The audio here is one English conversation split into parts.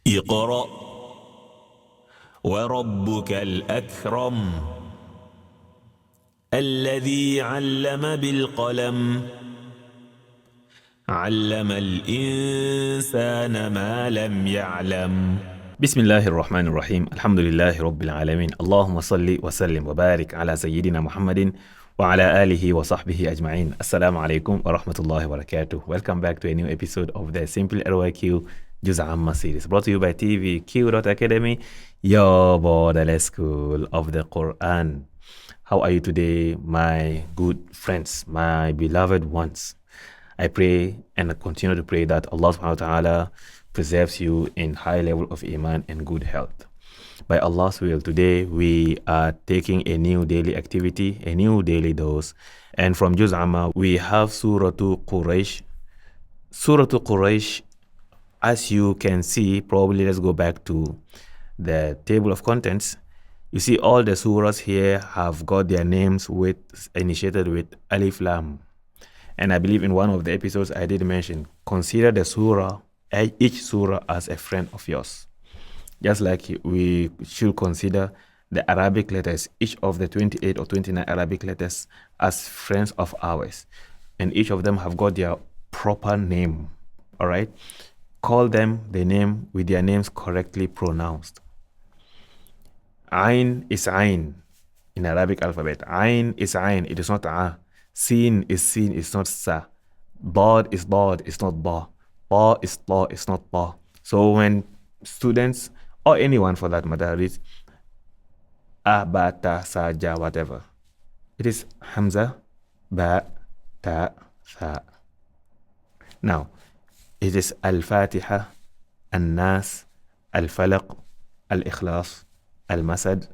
اقرأ وربك الأكرم الذي علم بالقلم علم الإنسان ما لم يعلم بسم الله الرحمن الرحيم الحمد لله رب العالمين اللهم صل وسلم وبارك على سيدنا محمد وعلى آله وصحبه أجمعين. Assalamu alaikum wa rahmatullahi wa barakatuh. Welcome back to a new episode of the SimplyRYQ Juz Amma series, brought to you by TVQ.Academy, your borderless school of the Quran. How are you today, my good friends, my beloved ones? I pray and continue to pray that Allah subhanahu wa ta'ala preserves you in high level of iman and good health. By Allah's will, today we are taking a new daily activity, a new daily dose. And from Juz Amma, we have Surah Quraysh. Surah Quraysh, as you can see, probably let's go back to the table of contents. You see all the surahs here have got their names initiated with Alif Lam. And I believe in one of the episodes I did mention, consider the surah, each surah as a friend of yours. Just like we should consider the Arabic letters, each of the 28 or 29 Arabic letters as friends of ours. And each of them have got their proper name, all right? Call them the name with their names correctly pronounced. Ain is Ain in Arabic alphabet. Ain is Ain, it is not A. Sin is Sin, it's not Sa. Dad is Dad, it's not Ba. Ba is Ta, it's not Ta. So when students, or anyone for that matter, reads A, Ba, Ta, Sa, Ja, whatever, it is Hamza, Ba, Ta, Sa. Now, it is Al-Fatiha, Al-Nas, Al-Falaq, Al-Ikhlas, Al-Masad,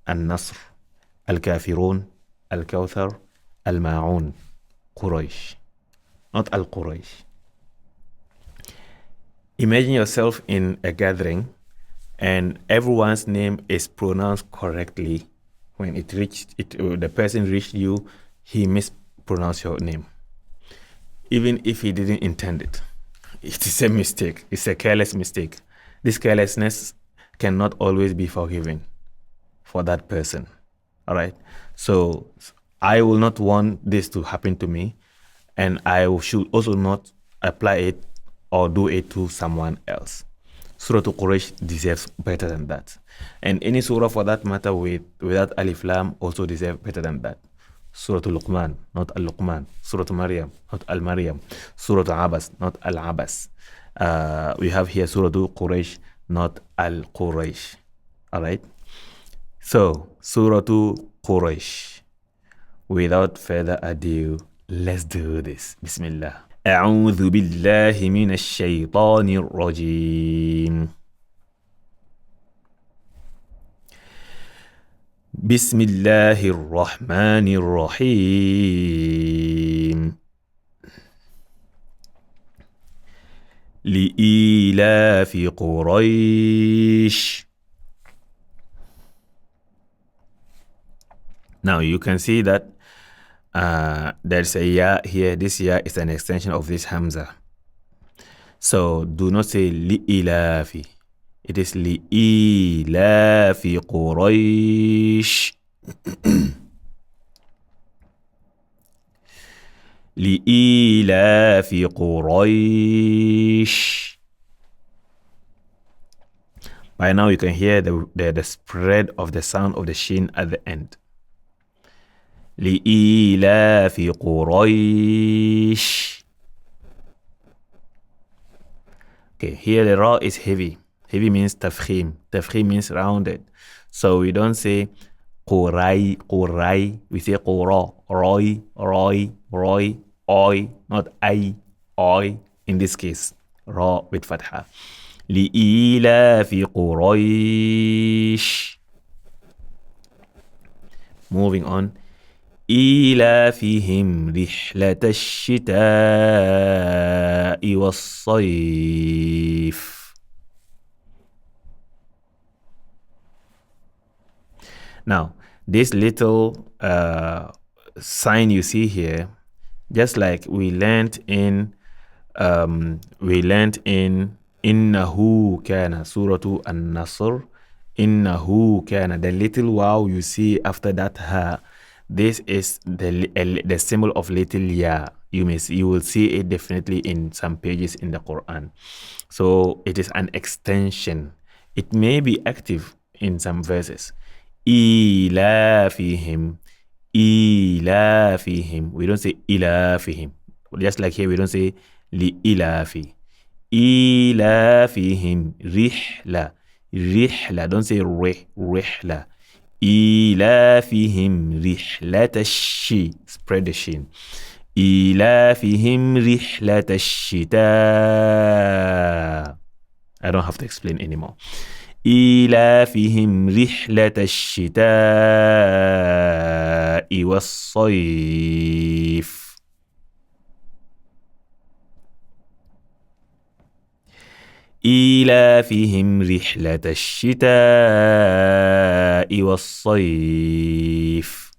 Al-Nasr, Al-Kafirun, Al-Kawthar, Al-Ma'un, Quraysh, not Al-Quraysh. Imagine yourself in a gathering and everyone's name is pronounced correctly. When the person reached you, he mispronounced your name. Even if he didn't intend it. It is a mistake. It's a careless mistake. This carelessness cannot always be forgiven for that person. All right? So I will not want this to happen to me, and I should also not apply it or do it to someone else. Surah Quraysh deserves better than that. And any surah for that matter without Alif Lam also deserves better than that. Surah Luqman, not Al-Luqman. Surah Maryam, not Al-Maryam. Surah Abbas, not Al-Abbas. We have here Surah Quraysh, not Al-Quraysh. All right? So, Surah Quraysh. Without further ado, let's do this. Bismillah. أعوذ بالله من الشيطان الرجيم. بسم الله الرحمن الرحيم. لإيلاف قريش. Now you can see that there's a ya here. This ya is an extension of this hamza. So do not say li'ilafi. It is li'ilafi Quraysh. li'ilafi Quraysh. By now you can hear the spread of the sound of the shin at the end. لإيلاف قريش. Okay, here the ra is heavy. Heavy means tafkhim. Tafkhim means rounded. So we don't say Quray, Quray. We say Qura, Roy, Roy, Roy, Oi, not I, Oi. In this case, ra with fatha. لإيلاف قريش. Moving on. إيلافهم رحلة الشتاء والصيف. Now, this little sign you see here, just like we learned in Innahu kana. Surah An-Nasr. Innahu kana. The little wow you see after that ha, this is the symbol of little ya. You will see it definitely in some pages in the Quran. So it is an extension. It may be active in some verses. Ilafihim. Ilafihim. We don't say ilafihim. Just like here, we don't say li ilafi. Ilafihim. Rihla. Rihla. Don't say rihla. Ilafihim. Rihlatashi. Spread the shin. إيلافهم رحلة الشتاء. I don't have to explain anymore. إيلافهم رحلة الشتاء والصيف. إيلافهم رحلة الشتاء والصيف.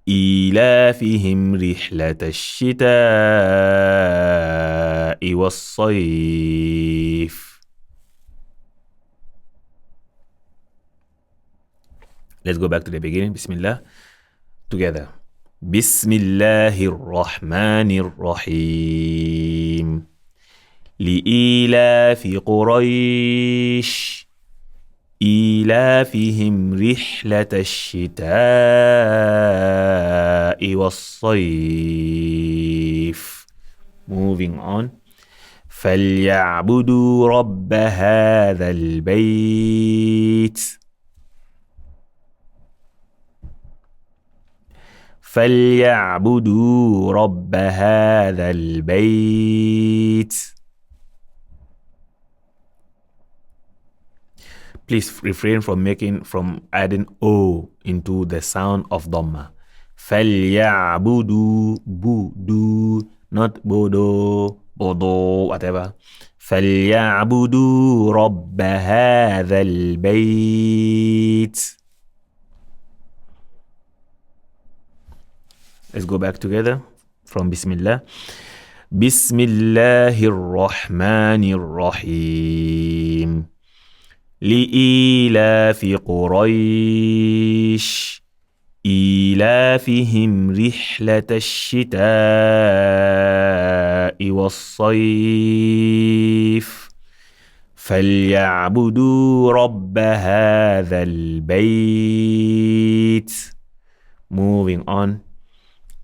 إيلافهم رحلة الشتاء والصيف. Let's go back to the beginning. Bismillah. Together. Bismillahirrahmanirrahim. لإيلاف قريش إيلافهم رحلة الشتاء والصيف. Moving on. فليعبدوا رب هذا البيت. فليعبدوا رب هذا البيت. Please refrain from adding O into the sound of Dhamma. فَلْيَعْبُدُوا budu, not bodo, bodo, whatever. فَلْيَعْبُدُوا رَبَّ هَذَا الْبَيْتِ. Let's go back together from Bismillah. Bismillahirrahmanirrahim. لإيلاف قريش إيلافهم رحلة الشتاء والصيف. فليعبدوا رب هذا البيت. Moving on.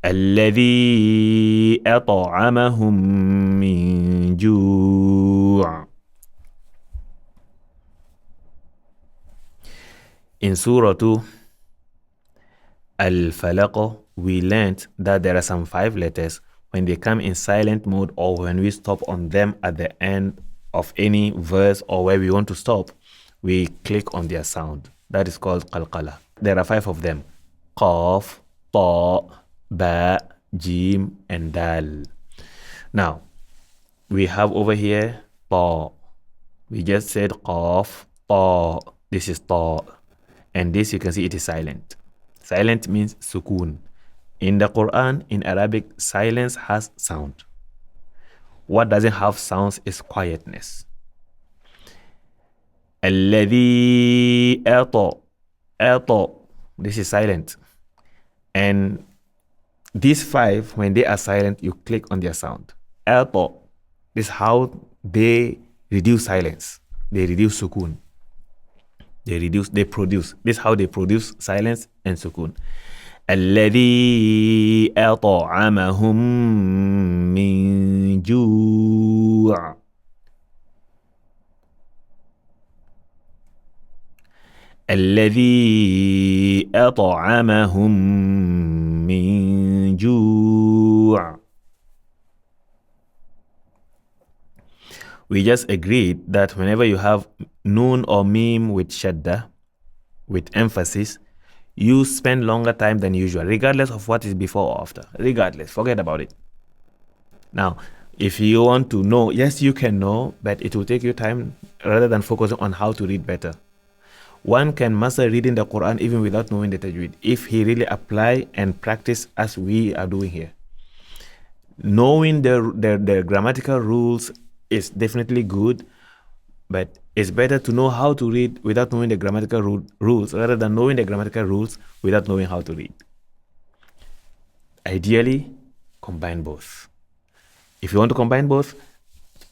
الذي أطعمهم من جوع. In Surah 2, Al-Falaq, we learned that there are some 5 letters. When they come in silent mode or when we stop on them at the end of any verse or where we want to stop, we click on their sound. That is called qalqala. There are 5 of them. Qaf, Ta, Ba, Jim, and Dal. Now, we have over here Ta. We just said Qaf, Ta. This is Ta. And this, you can see it is silent. Silent means sukoon. In the Quran, in Arabic, silence has sound. What doesn't have sounds is quietness. Alladhi ato. Ato. This is silent. And these 5, when they are silent, you click on their sound. Ato. This is how they reduce silence. They reduce sukoon. They produce. This is how they produce silence and sukoon. الذي أطعمهم من جوع. الذي أطعمهم من جوع. We just agreed that whenever you have noon or meme with shadda, with emphasis, you spend longer time than usual, regardless of what is before or after. Regardless, forget about it. Now, if you want to know, yes, you can know, but it will take you time rather than focusing on how to read better. One can master reading the Quran even without knowing the tajweed, if he really apply and practice as we are doing here. Knowing their grammatical rules is definitely good, but it's better to know how to read without knowing the grammatical rules rather than knowing the grammatical rules without knowing how to read. Ideally, combine both. If you want to combine both,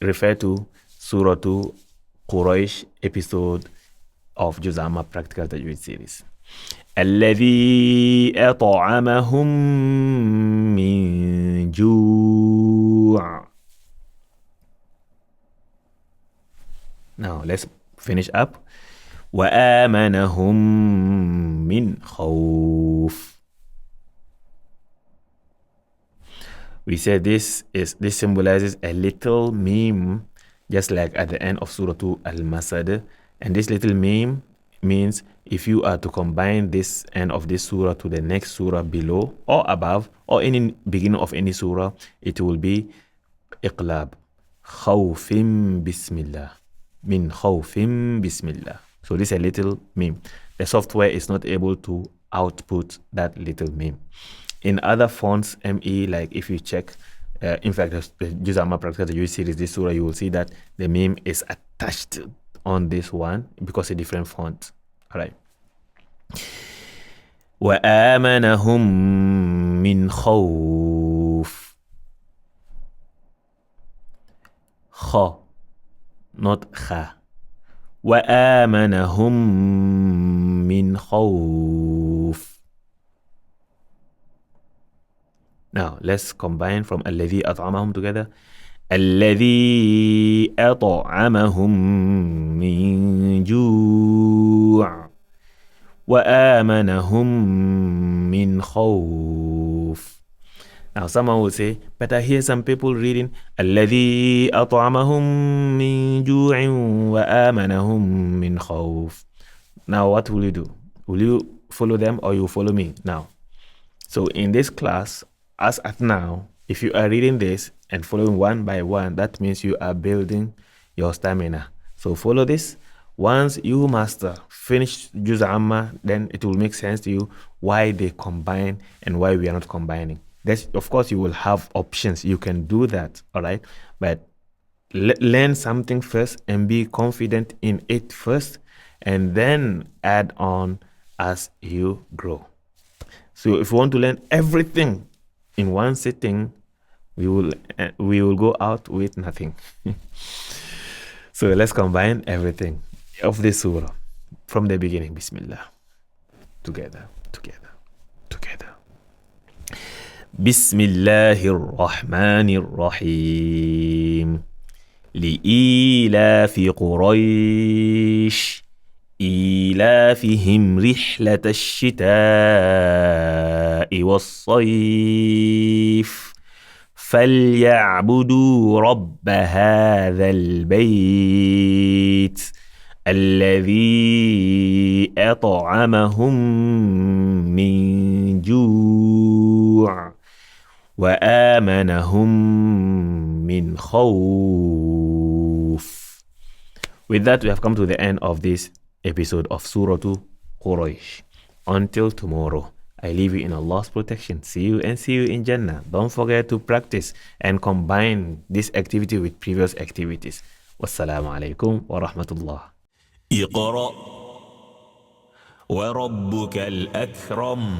refer to Surah 2 Quraysh episode of Juz Amma Practical Tajweed series. الذي أطعمهم من جوع. Now let's finish up. وآمنهم من خوف. We said this symbolizes a little meme, just like at the end of Surah 2 Al-Masad. And this little meme means if you are to combine this end of this surah to the next surah below or above or any beginning of any surah, it will be iqlab. Khawfim bismillah. Min khawfim bismillah. So this is a little meme. The software is not able to output that little meme. In other fonts, ME, like if you check, in fact, the Juz Amma Practical Tajweed series, this surah, you will see that the meme is attached on this one because a different font. All right. وآمنهم من خوف. خ, not خ. وآمنهم من خوف. Now let's combine from الذي أطعمهم together. الذي أطعمهم من جوع وآمنهم من خوف. Now someone will say, but I hear some people reading الذي أطعمهم من جوع وآمنهم من خوف. Now what will you do? Will you follow them or you follow me now? So in this class, as at now, if you are reading this and following one by one, that means you are building your stamina. So follow this. Once you master, finish Juz Amma, then it will make sense to you why they combine and why we are not combining. That's, of course, you will have options. You can do that, all right? But learn something first and be confident in it first, and then add on as you grow. So if you want to learn everything in one sitting, we will go out with nothing. So let's combine everything of this surah from the beginning. Bismillah. Together. Bismillahir Rahmanir Rahim. لإيلاف قريش إيلافهم رحلة الشتاء والصيف فليعبدوا رب هذا البيت الذي أطعمهم من جوع وآمنهم من خوف. With that, we have come to the end of this episode of Surah to Quraysh. Until tomorrow, I leave you in Allah's protection. See you in Jannah. Don't forget to practice and combine this activity with previous activities. Wassalamu alaikum wa rahmatullah. اقرأ وربك الأكرم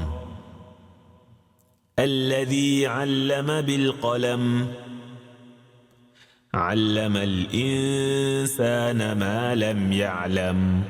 الذي علم بالقلم علم الإنسان ما لم يعلم